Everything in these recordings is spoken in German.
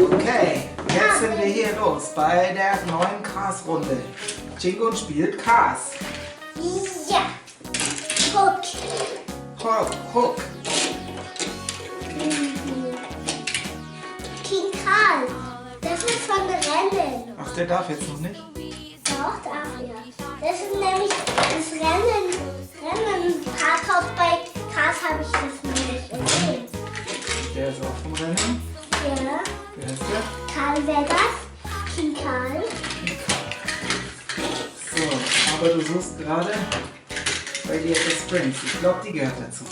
Okay, jetzt sind wir hier los bei der neuen Cars-Runde. Chinguun spielt Cars. Ja. Hook. Hook. King Karl. Das ist von Rennen. Ach, der darf jetzt noch nicht? Doch, darf er. Das ist nämlich das Rennen. Parkhaus bei Cars habe ich das nämlich gesehen. Der ist auch vom Rennen. Ja. Wer ist der? Karl Vegas. King Karl. So, aber du suchst gerade Radiator Springs. Ich glaube, die gehört dazu.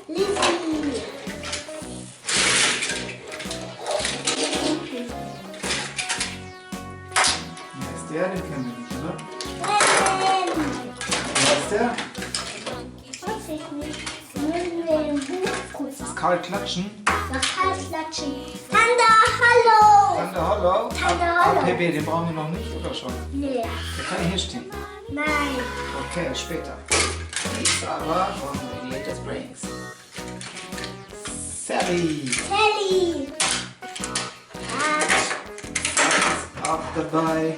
Lizzie. Wer ist der? Den kennen wir nicht, oder? Rennen. Wer ist der? Weiß ich nicht. Müssen wir im Buch gucken. Das ist Karl Klatschen. Nach Karl klatschen. Tanda, hallo. Tante Hollow. Tante Hollow. APB, den brauchen wir noch nicht, oder schon? Nee. Der kann hier stehen. Nein. Okay, später. Die ist aber von Radiator Springs. Sally Sally. ist auch dabei.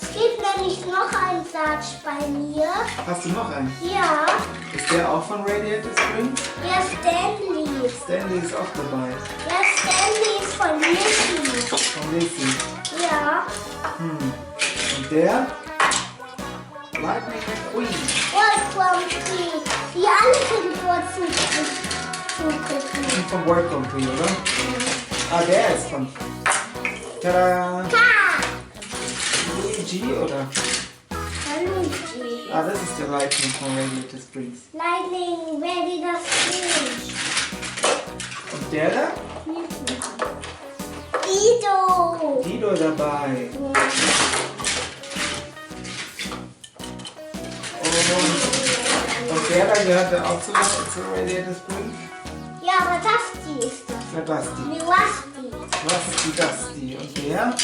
Es gibt nämlich noch einen Satz bei mir. Hast du noch einen? Ja. Ist der auch von Radiator Springs? Ja, Stanley. Stanley ist auch dabei. Ja, Stanley ist von Lizzie. Von Lacey. Ja. Und der? Lightning McQueen. Welcome to. Die alle sind dort zugucken. Und von Welcome to, oder? Ah, der ist von. Tada! Ka. Luigi, oder? Luigi. Ah, das ist der Lightning von Radiator Springs. Lightning, ready das Fisch. Und der da? Dido. Dido dabei. Und der da gehört ja auch zu Radiator Springs? Ja, aber das ist das. Na, Dusty. Wie Rusty. Was ist die Dusty? Und der?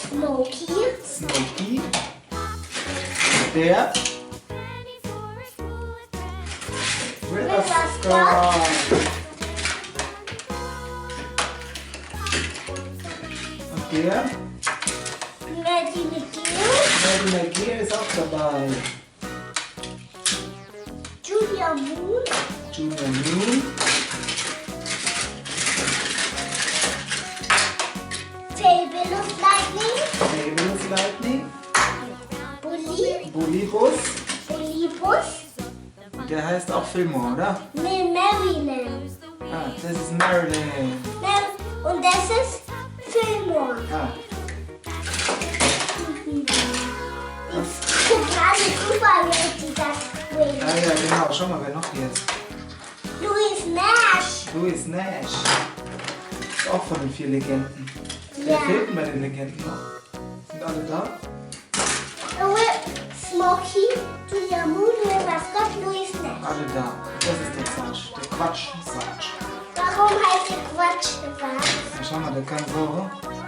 Smokey. Smokey. Und der? River Scott. Und der? Ready McGill. Maddie McGee ist auch dabei. Julia Moon. Junior Moon. Fabulous Lightning. Fabulous Lightning. Bully. Bullybus. Bullybus. Der heißt auch Fillmore, oder? Nee, Maryland. Ah, das ist Marilyn. Und das ist Fillmore. Ah, Ich guck gerade überall, wer das will. ja, genau. Schau mal, wer noch hier ist. Louis Nash. Louis Nash. Ist auch von den 4 Legenden. Wer Ja. fehlt denn bei den Legenden noch? Sind alle da? Smokey, Julia Moon, River Scott, Louis Nash. Alle da. Das ist der Quatsch. Der Quatsch-Satsch. Warum heißt der Quatsch gesagt? Ja, schau mal, der kann so. Der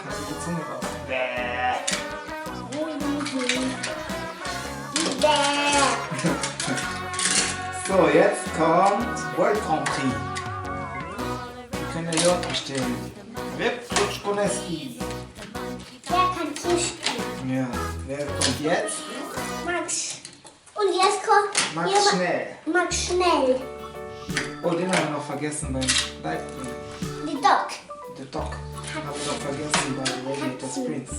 kann so die Zunge raus. So, jetzt kommt World Grand Prix. Wir können ja hier unten stehen. Rip Rutschkoneski. Wer kann Tisch spielen? Ja, wer kommt jetzt? Max. Und jetzt kommt Max jemand- Schnell. Max Schnell. Oh, den haben wir noch vergessen beim Lightning. Die Doc. Der Doc. Haben wir noch vergessen bei Radiator Springs.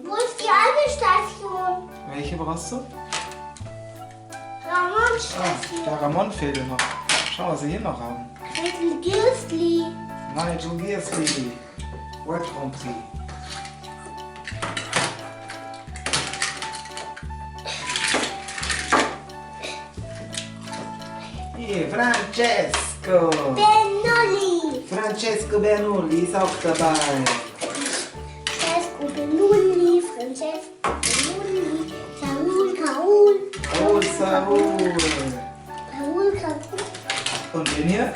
Wo ist die andere Station? Welche brauchst du? Ramon Ah, Station. der Ramon fehlt noch. Schau, was sie hier noch haben. Little Gilsley. Nigel Gearsley. World Grand Prix. Hier, Francesco. Benolli. Francesco Bernoulli ist auch dabei. Francesco Benolli. Francesco Benolli. Saul. Oh, Saul. Saul. Und den hier?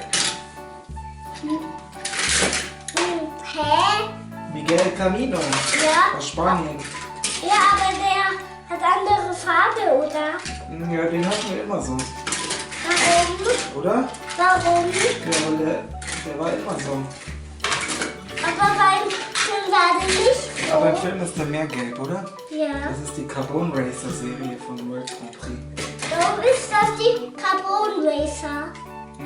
Hä? Miguel Camino Ja. aus Spanien. Ja, aber der hat andere Farbe, oder? Ja, den hatten wir immer so. Warum? oder? Warum? Ja, weil der war immer so. Aber beim Film war der nicht so. Aber im Film ist der mehr gelb, oder? Ja. Das ist die Carbon Racer Serie von World Grand Prix. Warum ist das die Carbon Racer?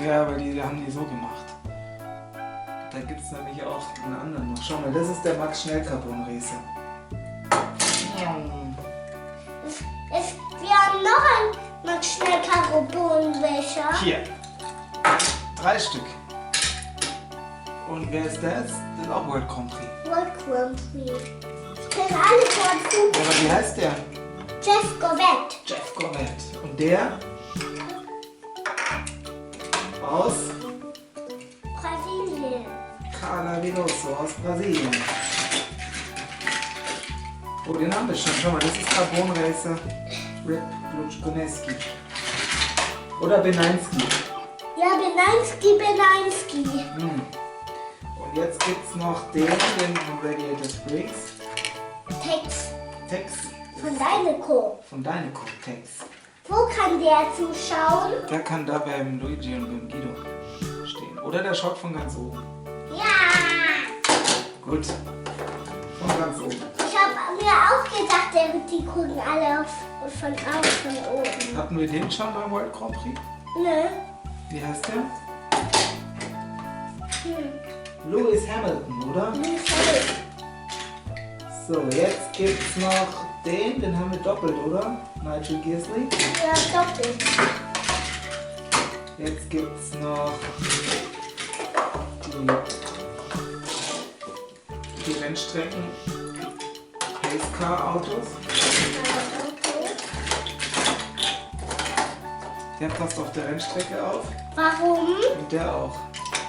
Ja, weil die haben die so gemacht. Da gibt es nämlich auch einen anderen noch. Schau mal, das ist der Max Schnell Carbon Racer. Wir haben noch einen Max Schnell Carbon Racer. Hier. 3 Stück. Und wer ist das? Das ist auch World Grand Prix. World Grand Prix. Ich kenne alle von Ja, aber wie heißt der? Jeff Gorvette. Jeff Gorvette. Und der? Aus Brasilien. Carla Veloso aus Brasilien. Oh, den haben wir schon. Schau mal, das ist Carbon Racer. Rip Blutschkoneski. Oder Beneinski. Ja, Beneinski. Und jetzt gibt es noch den Radiator Springs. Tex. Von Dynaco. Von Dynaco, Tex. Wo kann der zuschauen? Der kann da beim Luigi und beim Guido stehen. Oder der schaut von ganz oben. Ja! Gut. Von ganz oben. Ich habe mir auch gedacht, die gucken alle von außen oben. Hatten wir den schon beim World Grand Prix? Ne? Wie heißt der? Lewis Hamilton, oder? So, jetzt gibt's noch den haben wir doppelt, oder? Nigel Gearsley. Ja, doppelt. Jetzt gibt's noch die Rennstrecken Pace Car Autos. Der passt auf der Rennstrecke auf. Warum? Und der auch.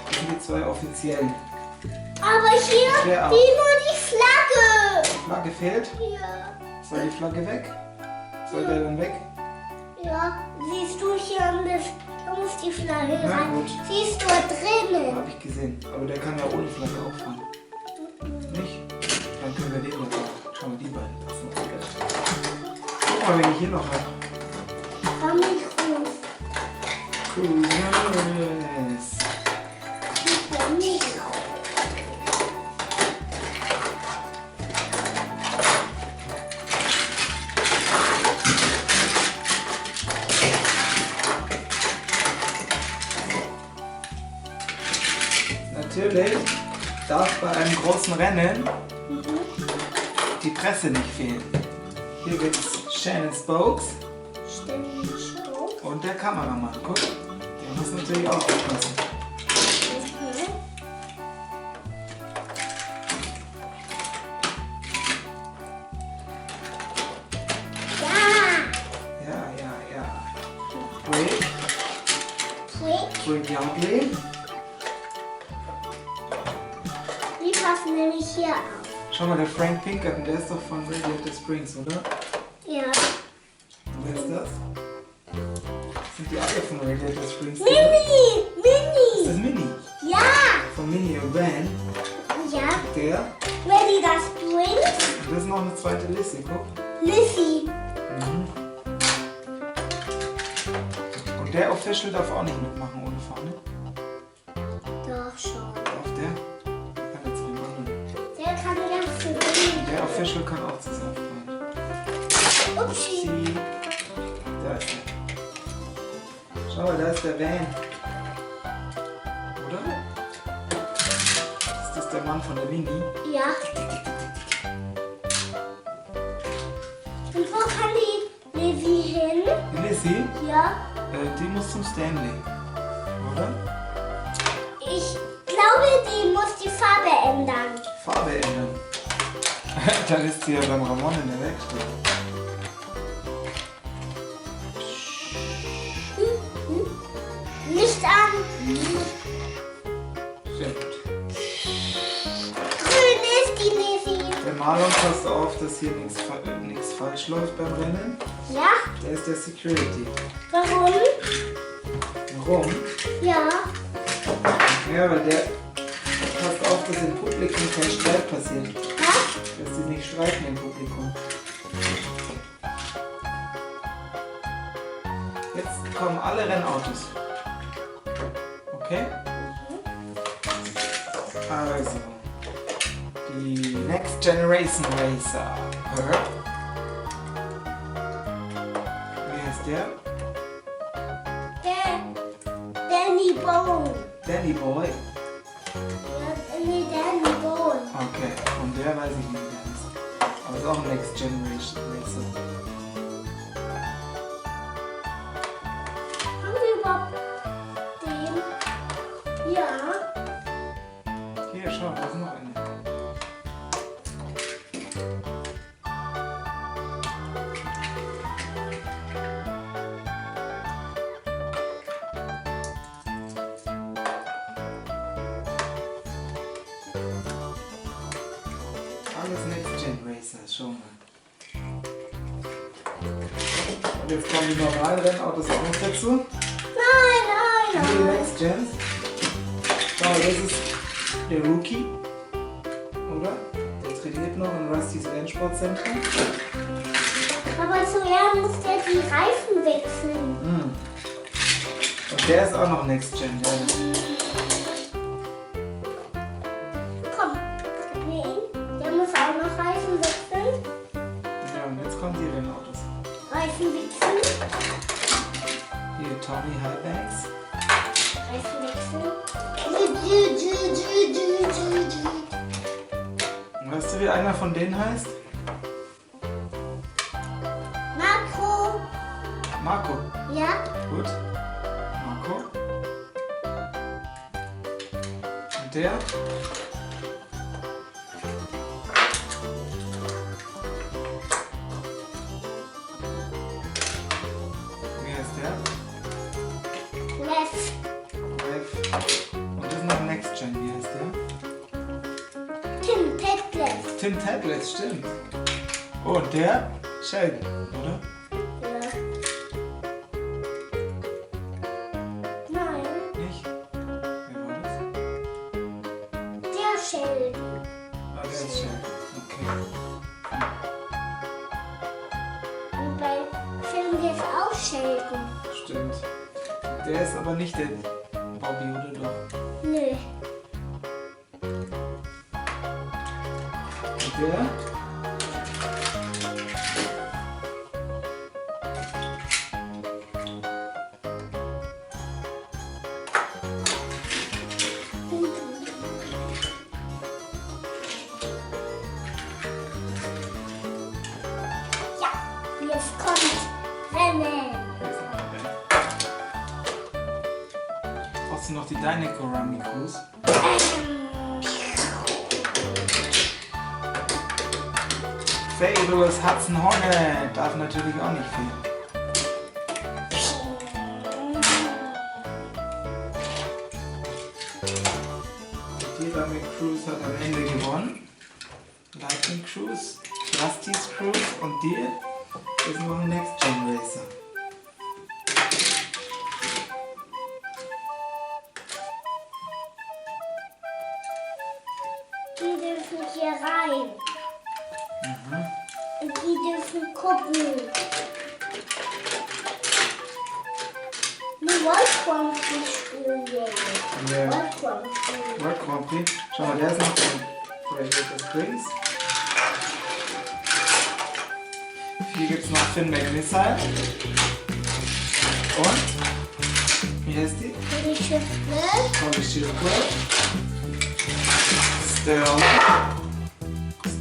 Das sind die 2 offiziellen. Aber hier Der auch. nur die Flagge. Die Flagge fehlt. Ja. Soll die Flagge weg? Soll der dann weg? Ja, siehst du hier da muss die Flagge Na rein. gut. Siehst du drinnen? Habe ich gesehen. Aber der kann ja ohne Flagge auch fahren. Nicht? Dann können wir den noch machen. Schau mal, die beiden passen auf die Rennstrecke. Guck mal, wen ich hier noch habe. Komm nicht raus. Cool. Komm nicht raus. Natürlich darf bei einem großen Rennen die Presse nicht fehlen. Hier gibt es Shannon Spokes Ständig schon. und der Kameramann. Guck, der muss natürlich auch aufpassen. Ja. Rick Yardley. Die passen nämlich hier auf. Schau mal, der Frank Pinkerton, der ist doch von Radiator Springs, oder? Ja. Und wer ist das? Sind die alle von Radiator Springs? Ist das Mini? Ja. Von Mini und Van. Ja. Der. Ready das Springs. Und das ist noch eine zweite Liste, guck. Lissy. Und der Official darf auch nicht mitmachen ohne Fahne. Doch schon. Darf der? Kann jetzt nicht machen. Der kann ganz viel. Der Official kann auch zusammen fahren. Upsi. Da ist er. Schau mal, da ist der Van. Oder? Ist das der Mann von der Mini? Ja. Und wo kann die Lissy hin? Die Lissy? Ja. Die muss zum Stanley. Oder? Ich glaube, die muss die Farbe ändern. Farbe ändern. Dann ist sie ja beim Ramon in der Werkstatt. Licht an. Sehr gut. Grün ist die Lissy. Der Marlon passt auf, dass hier nichts falsch läuft beim Rennen. Ja. Der ist der Security. Warum? Warum? Ja. Ja, weil der passt auf, dass im Publikum kein Streit passiert. Was? Dass sie nicht streiten im Publikum. Jetzt kommen alle Rennautos. Okay? Also, die Next Generation Racer. Wie heißt der? Danny Bone. Danny Boy. Ja, nee, Danny Bone. Okay, und der weiß ich nicht, wie der heißt. Aber ist auch ein Next Generation Racer. Haben wir überhaupt den? Ja. Hier, schau, da ist noch eine. Alles Next Gen Racer, schau mal. Und jetzt kommen die normalen Rennautos auch noch dazu. Nein, Die nein, Next Gens. Schau, das ist der Rookie. Oder? Der trainiert noch im Rustys Rennsportzentrum. aber zuerst muss der die Reifen wechseln. Und der ist auch noch Next Gen. Komm, der muss auch noch Reifen wechseln. Ja, und jetzt kommen die Rennautos. Reifen wechseln. Hier, Tommy Highbanks. Reifen wechseln. Weißt du, wie einer von denen heißt? Marco. Marco. Ja. Gut. Marco. Und der? Wie heißt der? Lev. Rev. Und das ist noch Next Gen. Wie heißt der? Tim Petlev. Tim Tablets, stimmt. Oh, und der? Sheldon, oder? Ja. Nein, Nicht? Wer war das? der Sheldon. Ah, der ist Sheldon. Okay. Und bei Film ist auch Sheldon. Stimmt. Der ist aber nicht der Bobby, oder doch? Nö. Und der? Ja, jetzt kommt Rennen. Der ist noch der. Brauchst du noch die Dinoco-Mikros? Fabulous Hudson Hornet darf natürlich auch nicht fehlen. Die Dynamic Cruise hat am Ende gewonnen. Lightning Cruise, Rusty's Cruise und die ist noch ein Next Gen Racer. Die dürfen hier rein. Und die dürfen gucken. Nur Wolfram spielen wir. Ja. Wolfram spielen. World Grand Prix. Schau mal, der ist noch von Radiator Springs. Hier gibt es noch Finn McMissile. Und? Wie heißt die? Die Schiffe. Holy Schildkröte. Sterling.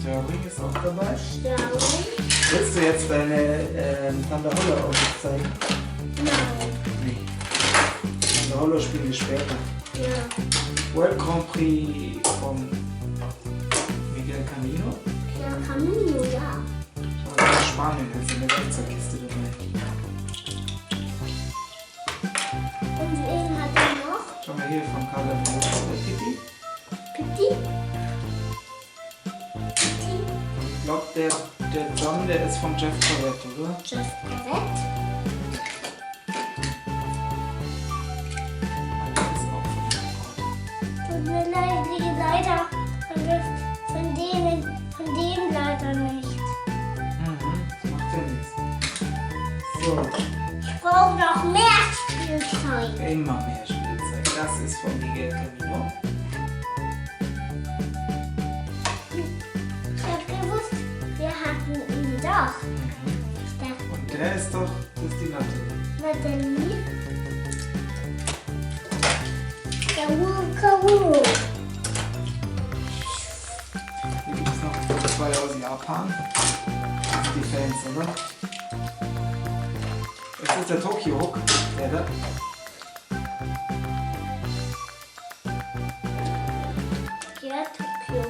Sterling ist auch dabei. Sterling. Willst du jetzt deine Thunder Hollow Autos zeigen? Nein. Nee. Thunder Hollow spielen wir später. Ja. World Grand Prix von Miguel Camino. Ja, Camino, ja. Schau mal, aus Spanien ist in der Werkzeugkiste dabei. Und wen hat er noch? Schau mal hier von Carla der Kitty. Pitti? Ich glaube, der John, der ist von Jeff Corvette, oder? Jeff Corvette? Der ist auch von Jeff Corvette. Tut mir leid, die leider von dem leider nicht. Das macht ja nichts. So, Ich brauche noch mehr Spielzeug. immer mehr Spielzeug. Das ist von Miguel Camino. Ich hab gewusst, wir hatten ihn doch. Ich dachte, Und der ist doch, das ist die Natalie. Natalie. Kawu. Hier gibt es noch zwei aus Japan. Das sind die Fans, oder? Das ist der Tokyo Hook. Der da. Ja, Tokyo.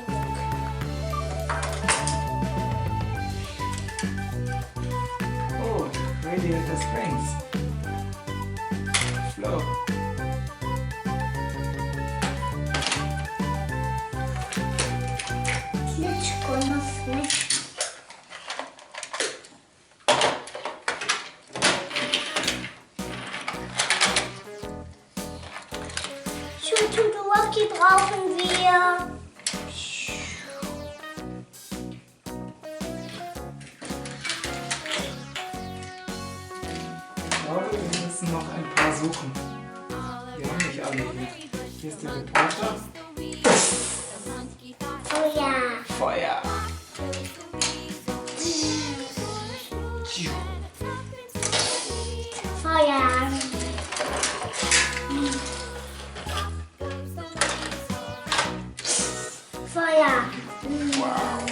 Oh, Radiator Springs. Flow. Klitschko-Muffel. Schuh-Tutu-Waki brauchen wir. Ich glaube, wir müssen noch ein paar suchen. Wir haben nicht alle hier. Hier ist der Reporter. Oh ja. Feuer. Feuer. Feuer. Wow.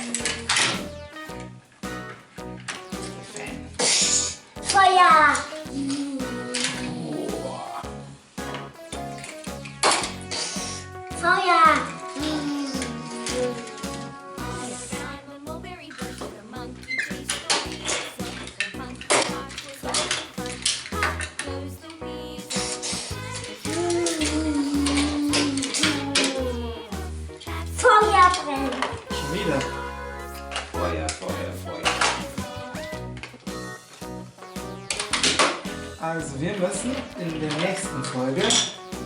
Feuer. Wow. Feuer. Feuer brennt. Schon wieder. Feuer, Feuer, Feuer. Also wir müssen in der nächsten Folge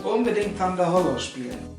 unbedingt Thunder Hollow spielen.